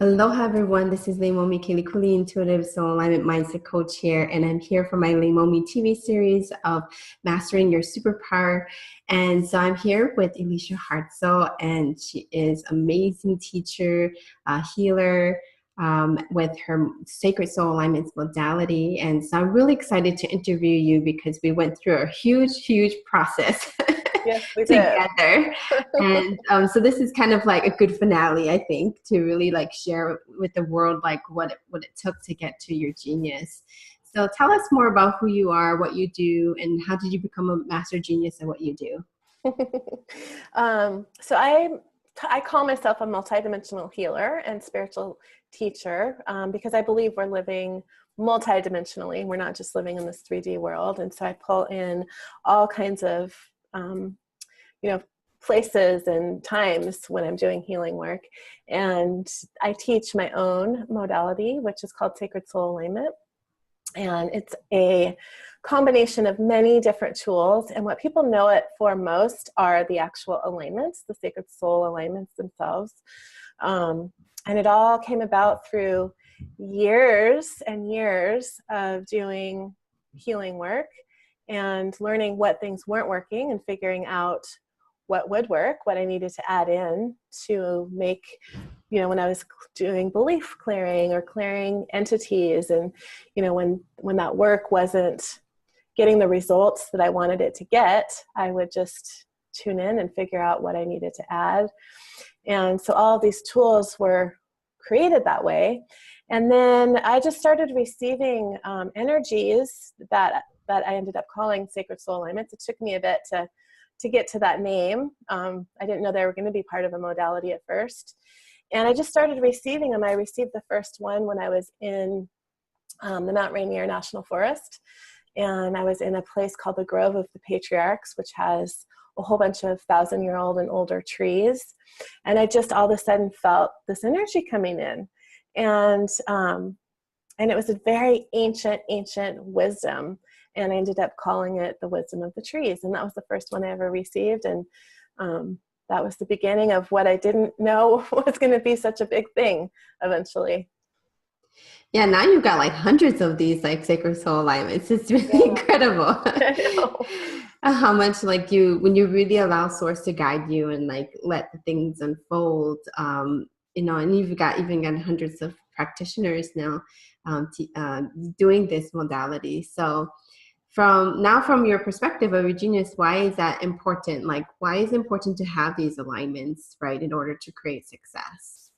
Aloha everyone, this is Leimomi Keliikuli, Intuitive Soul Alignment Mindset Coach here, and I'm here for my LeimomiTV series of Mastering Your Superpower. And so I'm here with Elysia Hartzell, and she is an amazing teacher, healer, with her Sacred Soul Alignments modality. And so I'm really excited to interview you because we went through a huge process. Yes, we together. And so this is kind of like a good finale, I think, to really like share with the world like what it took to get to your genius. So tell us more about who you are, what you do, and how did you become a master genius at what you do? So I call myself a multidimensional healer and spiritual teacher because I believe we're living multidimensionally. We're not just living in this 3D world. And so I pull in all kinds of places and times when I'm doing healing work. And I teach my own modality, which is called Sacred Soul Alignment. And it's a combination of many different tools. And what people know it for most are the actual alignments, the Sacred Soul alignments themselves. And it all came about through years and years of doing healing work and learning what things weren't working and figuring out what would work, what I needed to add in to make, when I was doing belief clearing or clearing entities, and, when that work wasn't getting the results that I wanted it to get, I would just tune in and figure out what I needed to add. And so all of these tools were created that way. And then I just started receiving energies that I ended up calling Sacred Soul Alignments. It took me a bit to get to that name. I didn't know they were going to be part of a modality at first. And I just started receiving them. I received the first one when I was in the Mount Rainier National Forest. And I was in a place called the Grove of the Patriarchs, which has a whole bunch of 1,000-year-old and older trees. And I just all of a sudden felt this energy coming in. And it was a very ancient wisdom. And I ended up calling it the wisdom of the trees. And that was the first one I ever received. And that was the beginning of what I didn't know was going to be such a big thing eventually. Yeah, now you've got like hundreds of these like Sacred Soul alignments. It's really incredible. How much like when you really allow Source to guide you and like let the things unfold, and you've even got hundreds of practitioners now doing this modality. So from your perspective of your genius, why is that important? Like, why is it important to have these alignments, right, in order to create success?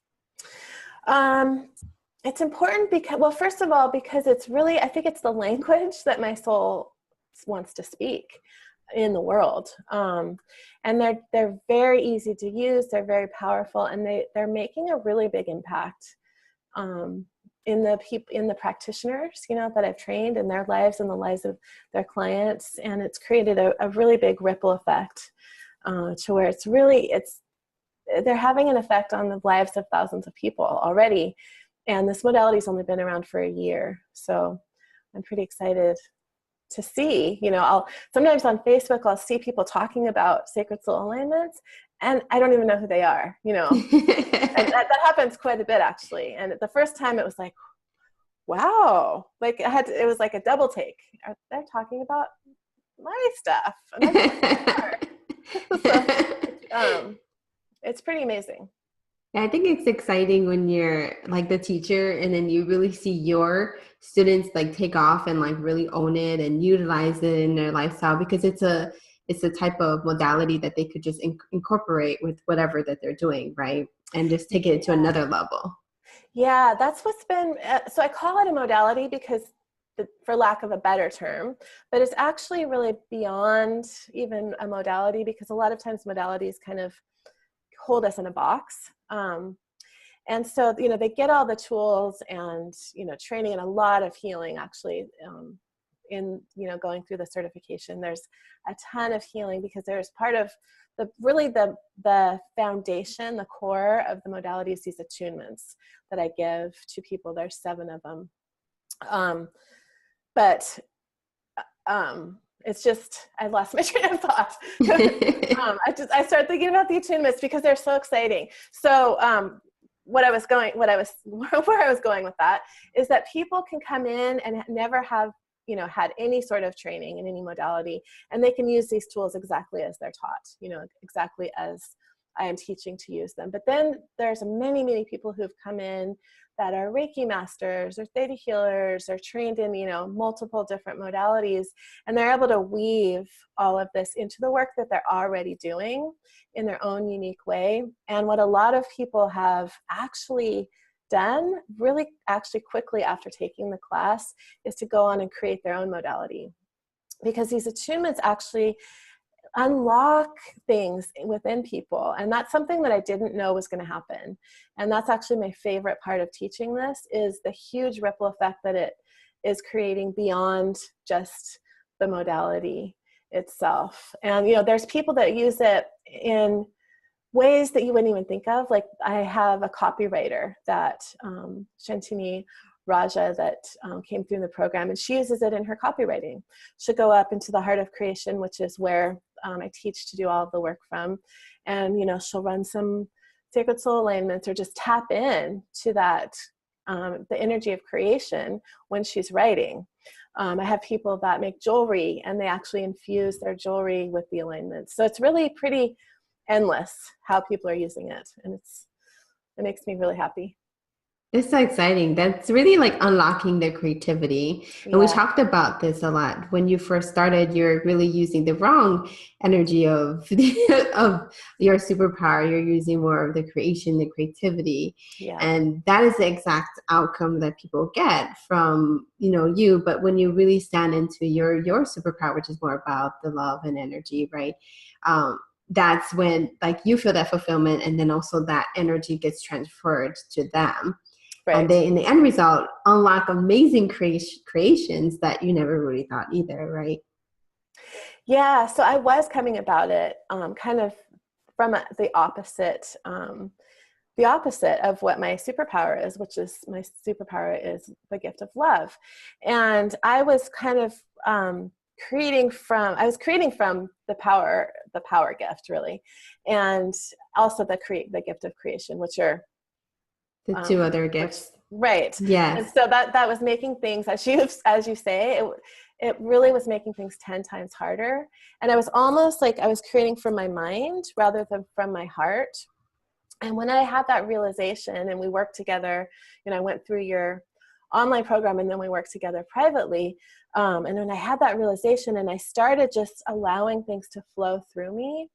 It's important because, well, first of all, because it's really, I think it's the language that my soul wants to speak in the world. And they're very easy to use. They're very powerful, and they're making a really big impact in the practitioners, that I've trained, in their lives and the lives of their clients. And it's created a really big ripple effect to where they're having an effect on the lives of thousands of people already. And this modality's only been around for a year. So I'm pretty excited to see, sometimes on Facebook, I'll see people talking about Sacred Soul alignments, and I don't even know who they are, and that happens quite a bit actually. And the first time it was like, wow, like it was like a double take. They're talking about my stuff. And so, it's pretty amazing. I think it's exciting when you're like the teacher and then you really see your students like take off and like really own it and utilize it in their lifestyle, because it's a type of modality that they could just incorporate with whatever that they're doing, right? And just take it to another level. Yeah, that's what's been, so I call it a modality because, for lack of a better term, but it's actually really beyond even a modality, because a lot of times modalities kind of hold us in a box. And so, they get all the tools and, training and a lot of healing actually, in, going through the certification. There's a ton of healing because there's part of the foundation, the core of the modality is these attunements that I give to people. There's 7 of them. It's just, I lost my train of thought. I started thinking about the attunements because they're so exciting. So where I was going with that is that people can come in and never have, had any sort of training in any modality, and they can use these tools exactly as they're taught, exactly as I am teaching to use them. But then there's many, many people who've come in that are Reiki masters or theta healers or trained in, multiple different modalities, and they're able to weave all of this into the work that they're already doing in their own unique way. And what a lot of people have actually done really actually quickly after taking the class is to go on and create their own modality, because these attunements actually unlock things within people. And that's something that I didn't know was going to happen. And that's actually my favorite part of teaching this, is the huge ripple effect that it is creating beyond just the modality itself. And, there's people that use it in ways that you wouldn't even think of. Like, I have a copywriter that Shantini Raja that came through the program, and she uses it in her copywriting. She'll go up into the heart of creation, which is where I teach to do all of the work from. And, she'll run some sacred soul alignments or just tap in to that, the energy of creation when she's writing. I have people that make jewelry, and they actually infuse their jewelry with the alignments. So it's really pretty endless how people are using it. And it makes me really happy. It's so exciting. That's really like unlocking their creativity. And we talked about this a lot. When you first started, you're really using the wrong energy of of your superpower. You're using more of the creation, the creativity. Yeah. And that is the exact outcome that people get from, you. But when you really stand into your superpower, which is more about the love and energy, right? That's when like you feel that fulfillment, and then also that energy gets transferred to them. Right. And they, in the end result, unlock amazing creations that you never really thought either, right? Yeah, so I was coming about it kind of from the opposite of what my superpower is, which is my superpower is the gift of love. And I was kind of creating from the power gift, really, and also the gift of creation, which are the two other gifts. Right. Yes. And so that was making things, as you say, it really was making things 10 times harder. And I was almost like I was creating from my mind rather than from my heart. And when I had that realization, and we worked together, I went through your online program, and then we worked together privately. And when I had that realization and I started just allowing things to flow through me,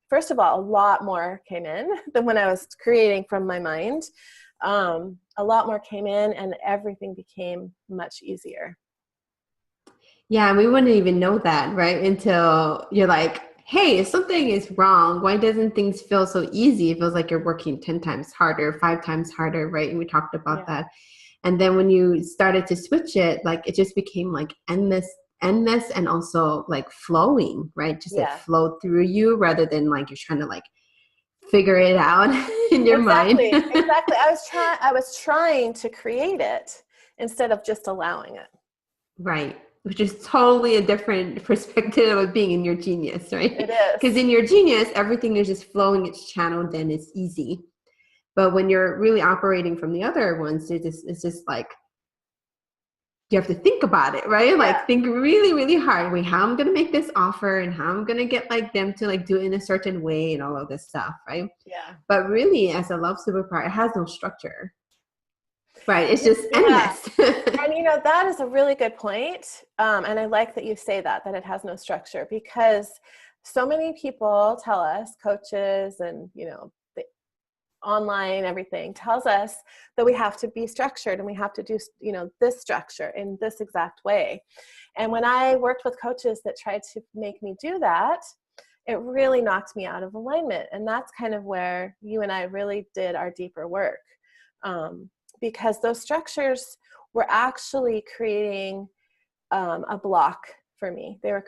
first of all, a lot more came in than when I was creating from my mind. A lot more came in, and everything became much easier. Yeah, and we wouldn't even know that, right? Until you're like, hey, something is wrong. Why doesn't things feel so easy? It feels like you're working 10 times harder, 5 times harder, right? And we talked about that. And then when you started to switch it, like it just became like endless and also like flowing, right? Just like flow through you rather than like you're trying to like figure it out in your mind. Exactly. I was trying to create it instead of just allowing it. Right. Which is totally a different perspective of being in your genius, right? It is. Because in your genius, everything is just flowing, it's channeled, and it's easy. But when you're really operating from the other ones, it's just like, you have to think about it, right? Like think really, really hard. Wait, how I'm going to make this offer, and how I'm going to get like them to like do it in a certain way and all of this stuff, right? Yeah. But really, as a love superpower, it has no structure. Right. It's just endless. And that is a really good point. And I like that you say that it has no structure, because so many people tell us, coaches and, the online, everything tells us that we have to be structured, and we have to do, this structure in this exact way. And when I worked with coaches that tried to make me do that, it really knocked me out of alignment. And that's kind of where you and I really did our deeper work. Because those structures were actually creating a block for me. They were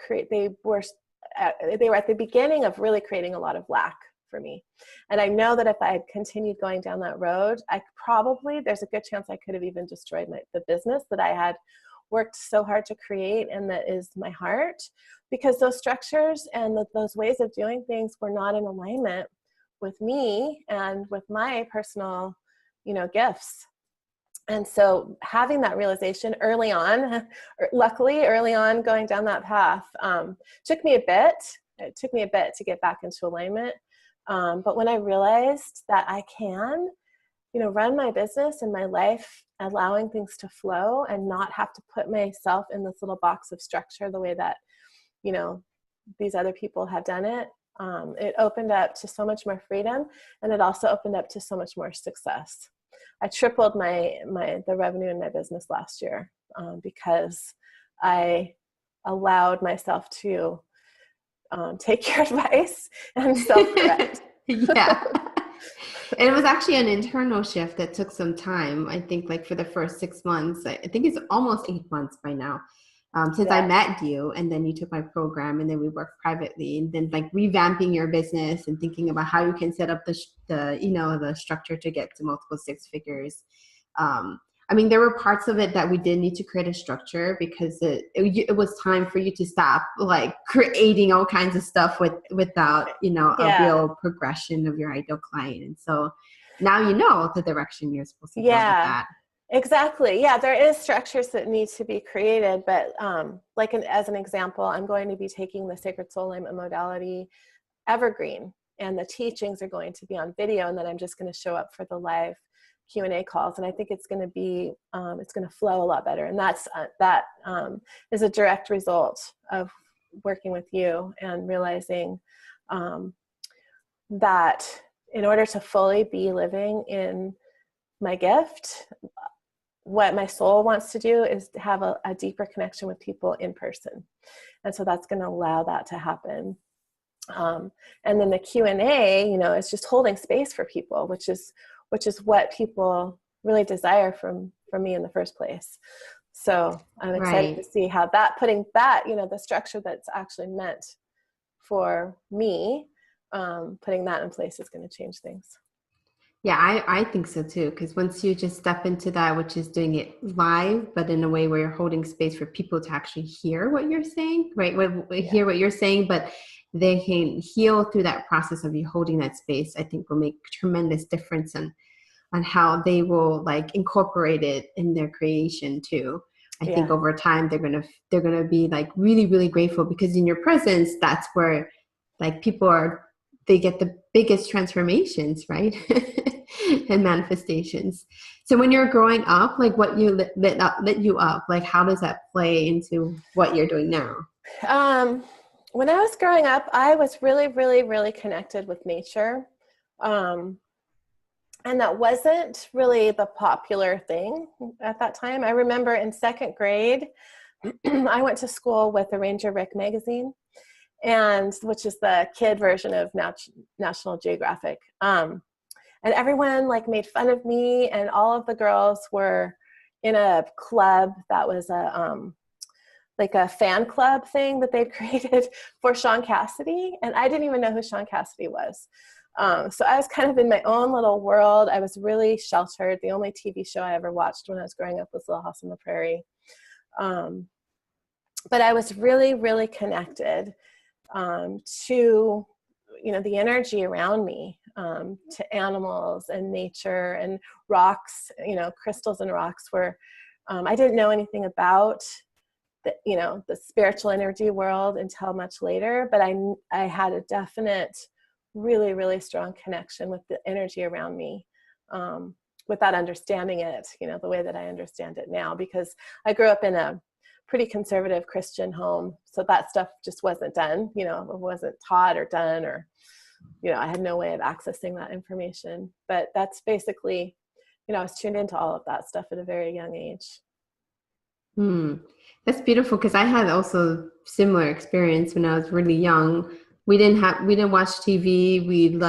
at the beginning of really creating a lot of lack for me. And I know that if I had continued going down that road, there's a good chance I could have even destroyed the business that I had worked so hard to create, and that is my heart, because those structures and those ways of doing things were not in alignment with me and with my personal, gifts. And so having that realization early on, luckily early on going down that path, took me a bit. It took me a bit to get back into alignment. But when I realized that I can, run my business and my life, allowing things to flow and not have to put myself in this little box of structure the way that, these other people have done it, it opened up to so much more freedom, and it also opened up to so much more success. I tripled the revenue in my business last year because I allowed myself to take your advice and self-correct. Yeah. And it was actually an internal shift that took some time. I think like for the first 6 months, I think it's almost 8 months by now, since I met you, and then you took my program, and then we worked privately, and then like revamping your business and thinking about how you can set up the structure to get to multiple six figures. I mean, there were parts of it that we did need to create a structure because it was time for you to stop like creating all kinds of stuff without, a real progression of your ideal client. And so now you know the direction you're supposed to go with that. Exactly. Yeah, there is structures that need to be created, but as an example, I'm going to be taking the Sacred Soul Alignment modality evergreen, and the teachings are going to be on video, and then I'm just going to show up for the live Q&A calls, and I think it's going to be it's going to flow a lot better, and that is a direct result of working with you and realizing that in order to fully be living in my gift, what my soul wants to do is to have a deeper connection with people in person, and so that's going to allow that to happen. And then the Q&A, is just holding space for people, which is what people really desire from me in the first place. So I'm excited to see how putting that, the structure that's actually meant for me, putting that in place is going to change things. Yeah, I think so too. Because once you just step into that, which is doing it live, but in a way where you're holding space for people to actually hear what you're saying, right? Hear what you're saying, but they can heal through that process of you holding that space, I think will make tremendous difference on how they will like incorporate it in their creation too. I think over time they're gonna be like really, really grateful, because in your presence, that's where like they get the biggest transformations, right? And manifestations. So when you're growing up, like what you lit you up, like how does that play into what you're doing now? When I was growing up, I was really, really, really connected with nature. And that wasn't really the popular thing at that time. I remember in second grade, I went to school with the Ranger Rick magazine, which is the kid version of National Geographic. And everyone like made fun of me, and all of the girls were in a club that was like a fan club thing that they'd created for Sean Cassidy. And I didn't even know who Sean Cassidy was. So I was kind of in my own little world. I was really sheltered. The only TV show I ever watched when I was growing up was Little House on the Prairie. But I was really, really connected to, the energy around me, to animals and nature and rocks, crystals and rocks where I didn't know anything about the spiritual energy world until much later, but I had a definite, really, really strong connection with the energy around me, without understanding it, the way that I understand it now, because I grew up in a pretty conservative Christian home. So that stuff just wasn't done, it wasn't taught or done, or, I had no way of accessing that information. But that's basically, I was tuned into all of that stuff at a very young age. That's beautiful, because I had also similar experience when I was really young. We didn't watch TV.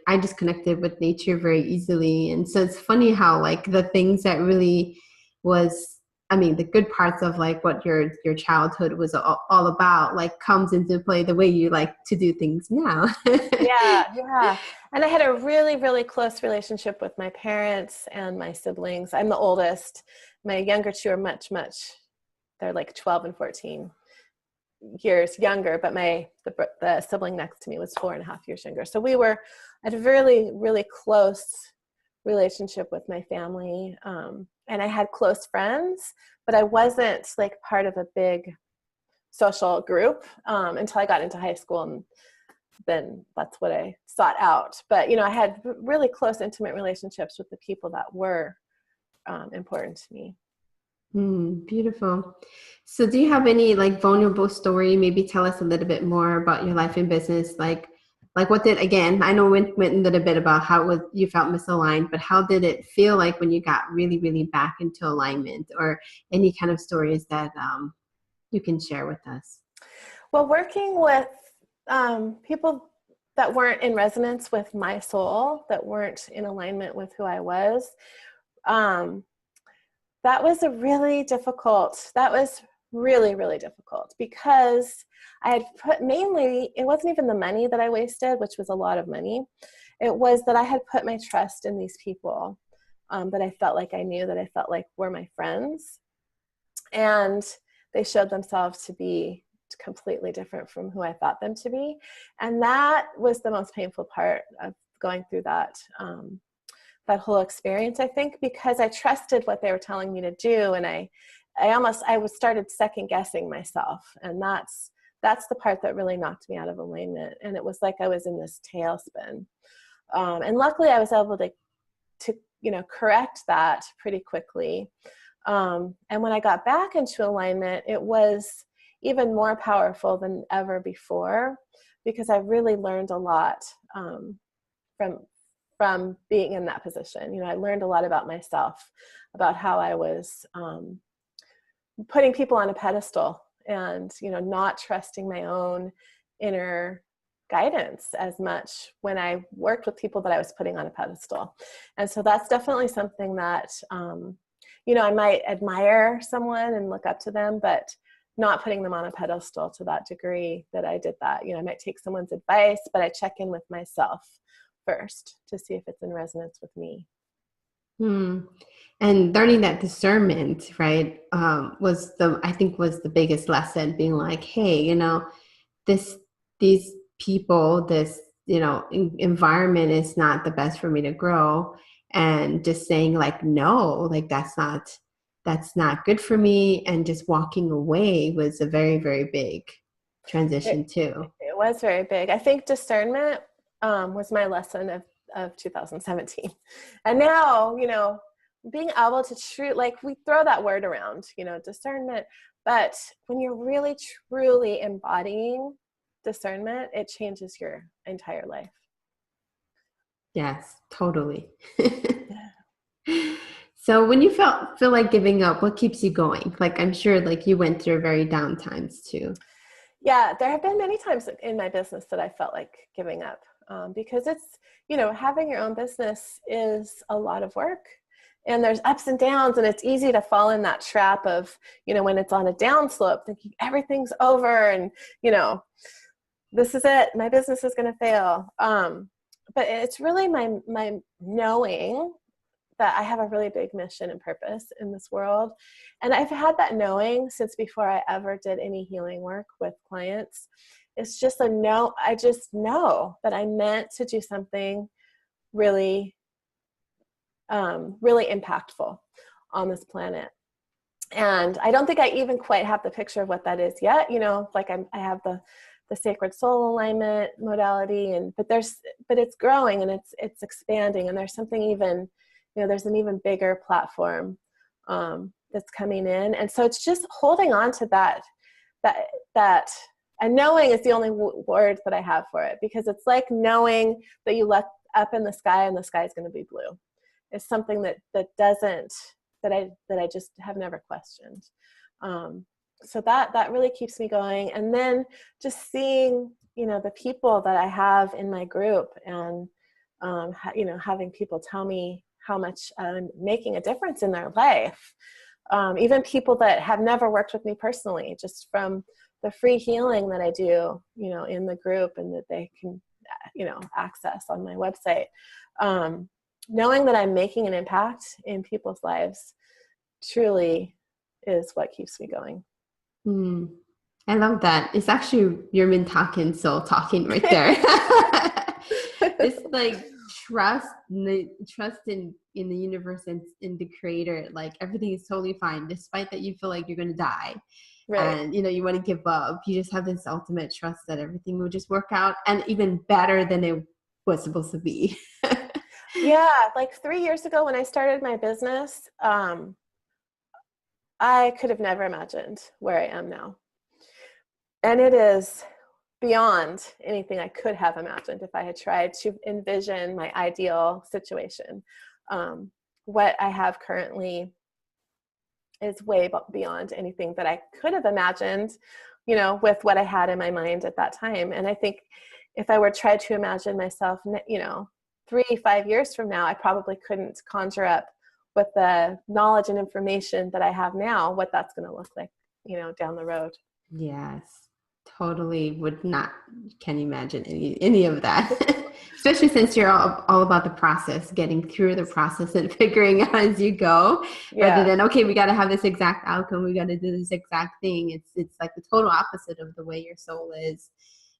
I just connected with nature very easily. And so it's funny how like the things that really was, the good parts of like what your childhood was all about, like comes into play the way you like to do things now. Yeah. And I had a really, really close relationship with my parents and my siblings. I'm the oldest. My younger two are much, they're like 12 and 14 years younger, but the sibling next to me was 4.5 years younger. So we were I had a really, really close relationship with my family. And I had close friends, but I wasn't like part of a big social group until I got into high school. And then that's what I sought out. But, I had really close, intimate relationships with the people that were important to me. Beautiful. So do you have any like vulnerable story? Maybe tell us a little bit more about your life and business. Like what did, again, I know we went a little bit about how you felt misaligned, but how did it feel like when you got really, really back into alignment, or any kind of stories that you can share with us? Well, working with people that weren't in resonance with my soul, that weren't in alignment with who I was, that was really, really difficult, because I had it wasn't even the money that I wasted, which was a lot of money. It was that I had put my trust in these people that I felt like I knew, that I felt like were my friends. And they showed themselves to be completely different from who I thought them to be. And that was the most painful part of going through that whole experience, I think, because I trusted what they were telling me to do. And I started second guessing myself. And that's the part that really knocked me out of alignment. And it was like I was in this tailspin. And luckily I was able to correct that pretty quickly. And when I got back into alignment, it was even more powerful than ever before, because I really learned a lot from being in that position. I learned a lot about myself, about how I was putting people on a pedestal, and not trusting my own inner guidance as much when I worked with people that I was putting on a pedestal. And so that's definitely something that I might admire someone and look up to them, but not putting them on a pedestal to that degree that I did that. I might take someone's advice, but I check in with myself first to see if it's in resonance with me. And learning that discernment, right, was the biggest lesson, being like, hey, these people, this, environment is not the best for me to grow. And just saying like, no, like that's not good for me. And just walking away was a very, very big transition too. It was very big. I think discernment was my lesson of 2017. And now, being able to like we throw that word around, discernment, but when you're really, truly embodying discernment, it changes your entire life. Yes, totally. So when you feel like giving up, what keeps you going? Like, I'm sure like you went through very down times too. Yeah, there have been many times in my business that I felt like giving up, because it's, having your own business is a lot of work, and there's ups and downs, and it's easy to fall in that trap of, when it's on a downslope, thinking everything's over and, this is it, my business is going to fail. But it's really my knowing that I have a really big mission and purpose in this world. And I've had that knowing since before I ever did any healing work with clients. It's just I just know that I meant to do something really, really impactful on this planet. And I don't think I even quite have the picture of what that is yet. Like I have the sacred soul alignment modality, but it's growing and it's expanding, and there's something even, there's an even bigger platform that's coming in. And so it's just holding on to that, and knowing is the only word that I have for it, because it's like knowing that you look up in the sky and the sky is going to be blue. It's something that I just have never questioned. So that really keeps me going. And then just seeing, the people that I have in my group, and, having people tell me how much I'm making a difference in their life. Even people that have never worked with me personally, just from the free healing that I do, in the group, and that they can, access on my website. Knowing that I'm making an impact in people's lives truly is what keeps me going. I love that. It's actually your Mintakan soul talking right there. It's like trust in the universe and in the creator. Like everything is totally fine, despite that you feel like you're gonna die. Right. And you want to give up. You just have this ultimate trust that everything will just work out, and even better than it was supposed to be. Yeah, like 3 years ago when I started my business, I could have never imagined where I am now. And it is beyond anything I could have imagined if I had tried to envision my ideal situation. What I have currently is way beyond anything that I could have imagined, with what I had in my mind at that time. And I think if I were tried to imagine myself, 3-5 years from now, I probably couldn't conjure up with the knowledge and information that I have now, what that's going to look like, down the road. Yes, totally can imagine any of that. Especially since you're all about the process, getting through the process and figuring out as you go, rather than, okay, we got to have this exact outcome, we got to do this exact thing. It's like the total opposite of the way your soul is,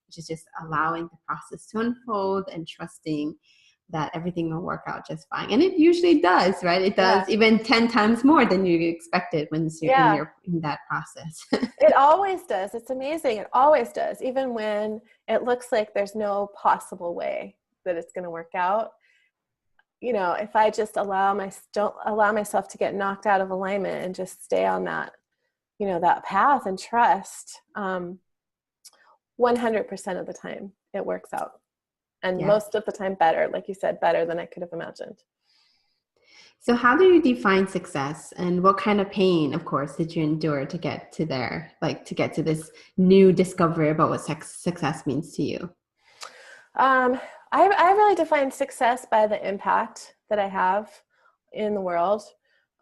which is just allowing the process to unfold and trusting that everything will work out just fine. And it usually does, right? It does even 10 times more than you expected when you're in that process. It always does. It's amazing. It always does. Even when it looks like there's no possible way that it's going to work out. If I just don't allow myself to get knocked out of alignment and just stay on that, that path and trust, 100% of the time it works out. And most of the time better, like you said, better than I could have imagined. So how do you define success, and what kind of pain, of course, did you endure to get to there, like to get to this new discovery about what success means to you? I really define success by the impact that I have in the world.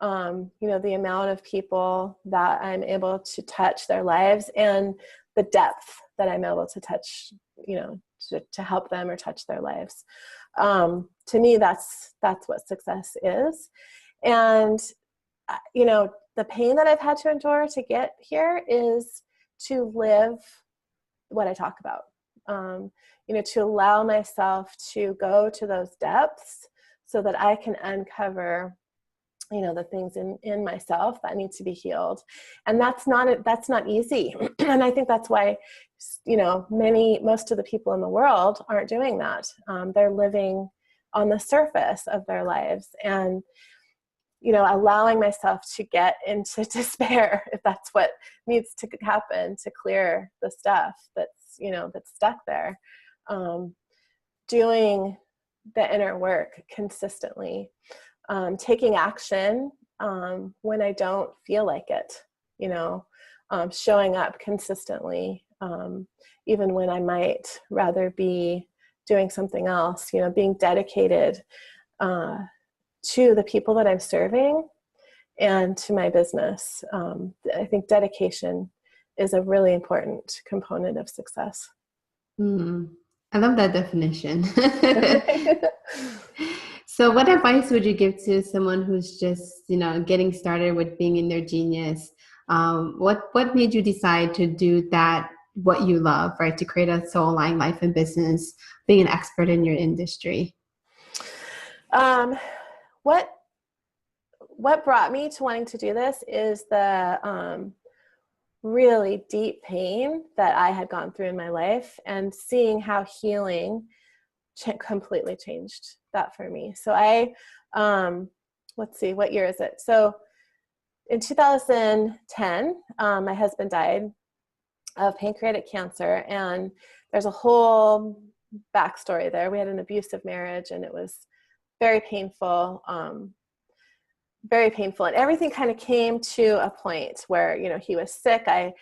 The amount of people that I'm able to touch their lives and the depth that I'm able to touch, to help them or touch their lives. To me, that's what success is. And, the pain that I've had to endure to get here is to live what I talk about. To allow myself to go to those depths so that I can uncover, the things in myself that need to be healed. And that's not easy. And I think that's why, most of the people in the world aren't doing that. They're living on the surface of their lives and, allowing myself to get into despair, if that's what needs to happen to clear the stuff that's stuck there. Doing the inner work consistently, taking action when I don't feel like it, showing up consistently, even when I might rather be doing something else, being dedicated to the people that I'm serving and to my business. I think dedication is a really important component of success. I love that definition. So what advice would you give to someone who's just, getting started with being in their genius? What made you decide to do that, what you love, right? To create a soul-aligned life and business, being an expert in your industry? What brought me to wanting to do this is the really deep pain that I had gone through in my life and seeing how healing completely changed that for me. So let's see, what year is it? So in 2010, my husband died of pancreatic cancer, and there's a whole backstory there. We had an abusive marriage, and it was very painful, very painful. And everything kind of came to a point where, he was sick. I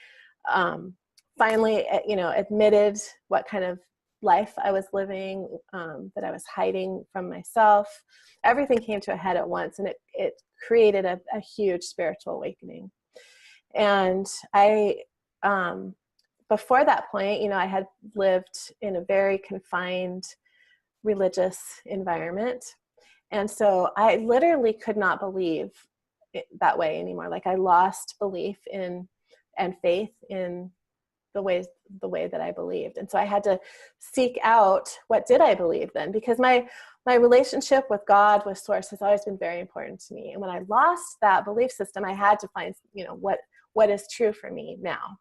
finally, admitted what kind of life I was living, that I was hiding from myself. Everything came to a head at once, and it created a huge spiritual awakening. And before that point, I had lived in a very confined religious environment. And so I literally could not believe it that way anymore. Like I lost belief in and faith in the ways the way that I believed. And so I had to seek out, what did I believe then? Because my relationship with God, with Source, has always been very important to me. And when I lost that belief system, I had to find, what is true for me now.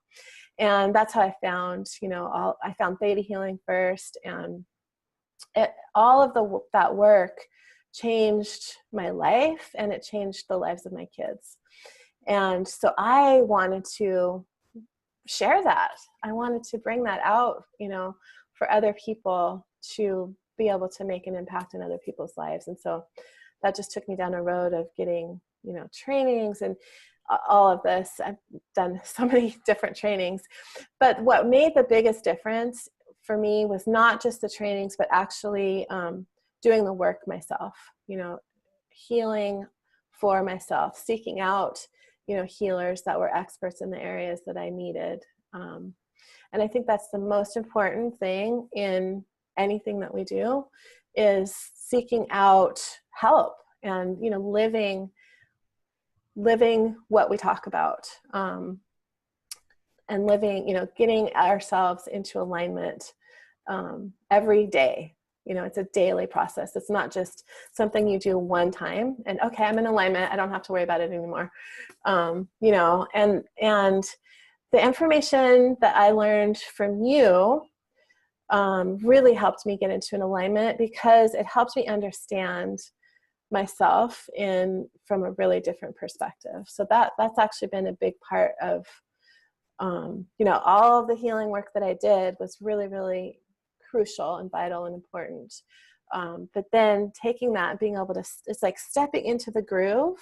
And that's how I found, I found theta healing first, and all of that work changed my life, and it changed the lives of my kids. And so I wanted to share that. I wanted to bring that out, for other people to be able to make an impact in other people's lives. And so that just took me down a road of getting, trainings and all of this. I've done so many different trainings, but what made the biggest difference for me was not just the trainings, but actually doing the work myself, healing for myself, seeking out, healers that were experts in the areas that I needed. And I think that's the most important thing in anything that we do, is seeking out help and, living what we talk about, and living, getting ourselves into alignment every day. It's a daily process. It's not just something you do one time and, okay, I'm in alignment, I don't have to worry about it anymore. And the information that I learned from you really helped me get into an alignment, because it helped me understand myself from a really different perspective. So that's actually been a big part of, all of the healing work that I did was really, really crucial and vital and important. But then taking that and being able to, it's like stepping into the groove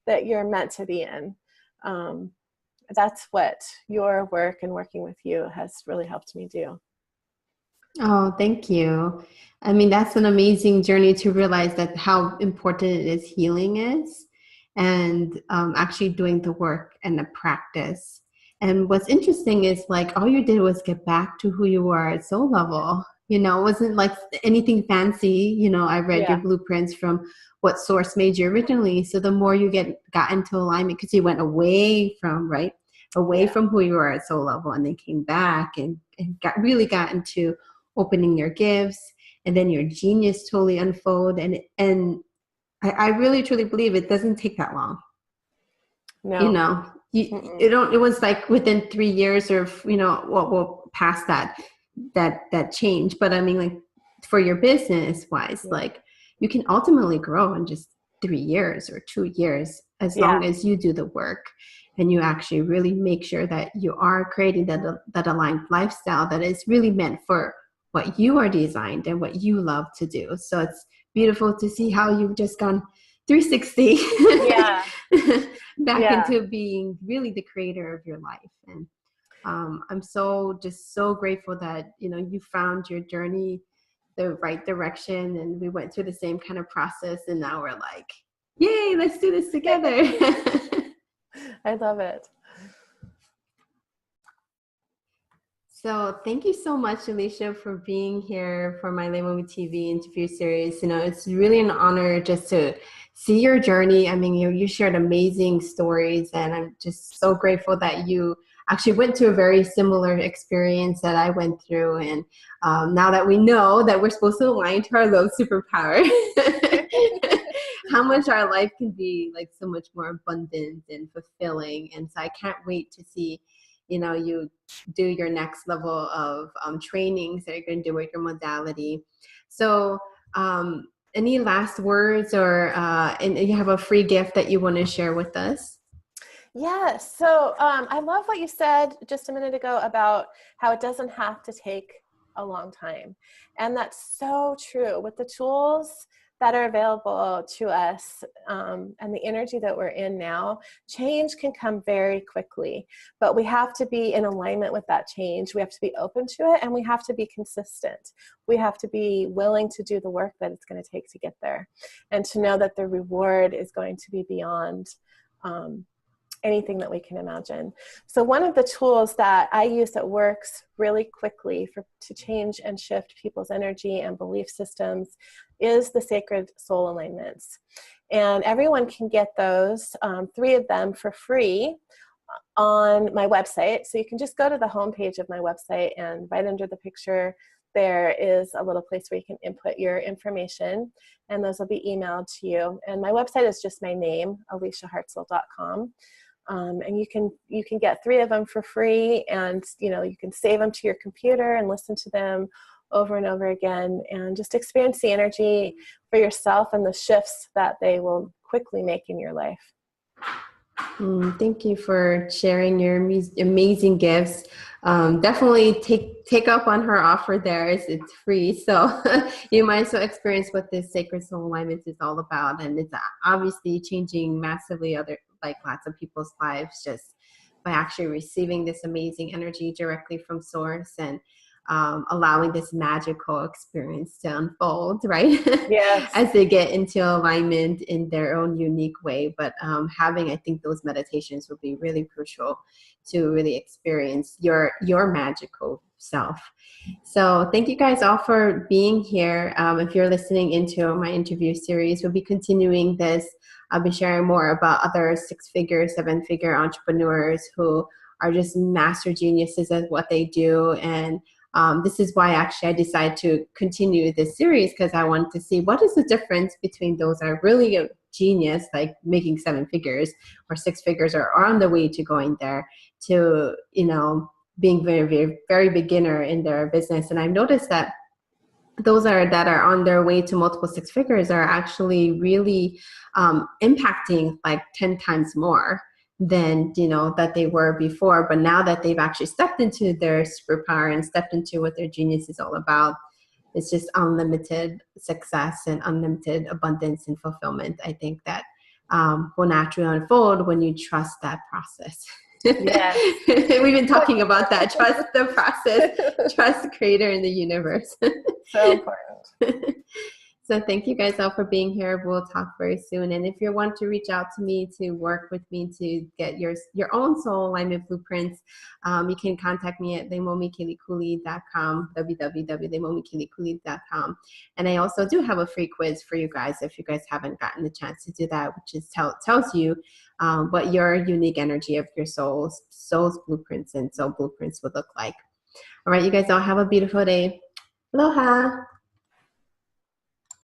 that you're meant to be in. That's what your work and working with you has really helped me do. Oh, thank you. I mean, that's an amazing journey to realize that how important it is healing is, and actually doing the work and the practice. And what's interesting is like all you did was get back to who you were at soul level. It wasn't like anything fancy. I read your blueprints from what Source made you originally. So the more you got into alignment, because you went away from, from who you were at soul level, and then came back and got into opening your gifts, and then your genius totally unfold. And I really truly believe it doesn't take that long. No. It was like within 3 years, or well past that change. But I mean, like for your business wise, like you can ultimately grow in just 3 years or 2 years, as long as you do the work and you actually really make sure that you are creating that aligned lifestyle that is really meant for what you are designed and what you love to do. So it's beautiful to see how you've just gone 360 back into being really the creator of your life. And I'm so grateful that you found your journey the right direction, and we went through the same kind of process, and now we're like, yay, let's do this together. I love it. So thank you so much, Elysia, for being here for my LeimomiTV interview series. It's really an honor just to see your journey. I mean, you shared amazing stories, and I'm just so grateful that you actually went through a very similar experience that I went through. And now that we know that we're supposed to align to our low superpower, how much our life can be like so much more abundant and fulfilling. And so I can't wait to see you do your next level of trainings that you're going to do with your modality. So any last words, or and you have a free gift that you want to share with us? Yeah. So I love what you said just a minute ago about how it doesn't have to take a long time. And that's so true. With the tools that are available to us and the energy that we're in now, change can come very quickly, but we have to be in alignment with that change. We have to be open to it, and we have to be consistent. We have to be willing to do the work that it's going to take to get there, and to know that the reward is going to be beyond anything that we can imagine. So one of the tools that I use that works really quickly to change and shift people's energy and belief systems is the sacred soul alignments. And everyone can get those, 3 of them for free on my website. So you can just go to the homepage of my website, and right under the picture there is a little place where you can input your information, and those will be emailed to you. And my website is just my name, ElysiaHartzell.com. And you can get 3 of them for free, and you can save them to your computer and listen to them over and over again, and just experience the energy for yourself and the shifts that they will quickly make in your life. Thank you for sharing your amazing gifts. Definitely take up on her offer there. It's free, so you might as well experience what this Sacred Soul Alignment is all about. And it's obviously changing massively lots of people's lives just by actually receiving this amazing energy directly from Source, and allowing this magical experience to unfold, right? Yes. As they get into alignment in their own unique way. But having, I think, those meditations will be really crucial to really experience your magical self. So thank you guys all for being here. If you're listening into my interview series, we'll be continuing this. I'll be sharing more about other 6-figure, 7-figure entrepreneurs who are just master geniuses at what they do. And this is why actually I decided to continue this series, because I wanted to see what is the difference between those that are really a genius, like making 7 figures or 6 figures, or are on the way to going there, to being very, very, very beginner in their business. And I've noticed that those that are on their way to multiple 6 figures are actually really impacting like 10 times more than that they were before. But now that they've actually stepped into their superpower and stepped into what their genius is all about, it's just unlimited success and unlimited abundance and fulfillment. I think that will naturally unfold when you trust that process. Yes. We've been talking about that. Trust the process, trust the creator in the universe. So important. So thank you guys all for being here. We'll talk very soon. And if you want to reach out to me to work with me to get your own soul alignment blueprints, you can contact me at LeimomiKeliikuli.com, www.leimomikeliikuli.com. And I also do have a free quiz for you guys if you guys haven't gotten the chance to do that, which is tells you what your unique energy of your soul's blueprints and soul blueprints would look like. All right, you guys all have a beautiful day. Aloha.